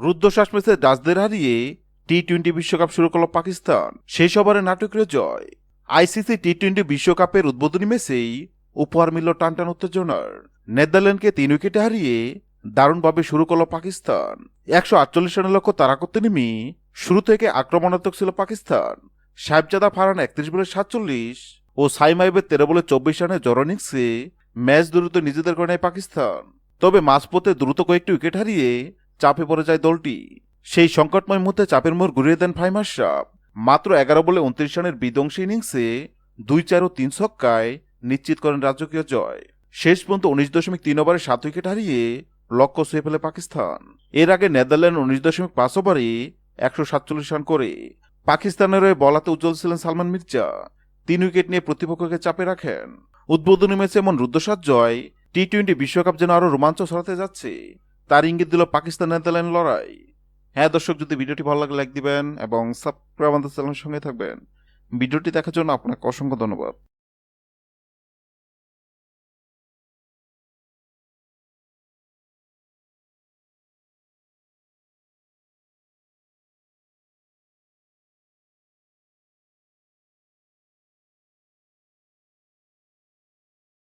রুদ্ধশ্বাস ম্যাচে ডাচদের হারিয়ে টি-20 বিশ্বকাপ শুরু করল পাকিস্তান। শেষ ওভারে নাটকীয় জয়। আইসিসি টি-20 বিশ্বকাপের উদ্বোধনী ম্যাচেই উপহার মিলল টানটান উত্তেজনার। নেদারল্যান্ডকে 3 উইকেটে হারিয়ে দারুণভাবে শুরু করল পাকিস্তান। 148 রানের লক্ষ্য তাড়া করতে নেমে শুরু থেকে আক্রমণাত্মক ছিল পাকিস্তান। সাহেবজাদা ফারহান 31 বলে 47 ও সাইম আইবের 13 বলে 24 রানের জড়ো ইনিংসে ম্যাচ দ্রুত নিজেদের করে নেয় পাকিস্তান। তবে মাঝপথে দ্রুত কয়েকটি উইকেট হারিয়ে চাপে পড়ে যায় দলটি। সেই সংকটময় মুহূর্তে চাপের মোড় ঘুরিয়ে দেন ফাহিম আশরাফ। মাত্র 11 বলে 29 রানের বিধ্বংসী ইনিংসে 2-4 ও 3 ছক্কায় নিশ্চিত করেন রাজকীয় জয়। শেষ পর্যন্ত 19.3 ওভারে 7 উইকেট হারিয়ে লক্ষ্য ছুঁয়ে ফেলে পাকিস্তান। এর আগে নেদারল্যান্ড 19.5 ওভারে 147 রান করে পাকিস্তানের হয়ে বলাতে উজ্জ্বল ছিলেন সালমান মির্জা। 3 উইকেট নিয়ে প্রতিপক্ষকে চাপে রাখেন। উদ্বোধনী ম্যাচে এমন রুদ্ধশ্বাস জয় টি-20 বিশ্বকাপ যেন আরো রোমাঞ্চ ছড়াতে যাচ্ছে, তার ইঙ্গিত দিল পাকিস্তান নেদারল্যান্ড লড়াই। হ্যাঁ দর্শক, যদি ভিডিওটি ভালো লাগে লাইক দিবেন এবং সাবস্ক্রাইব আমাদের চ্যানেলের সঙ্গে থাকবেন। ভিডিওটি দেখার জন্য আপনাকে অসংখ্য ধন্যবাদ।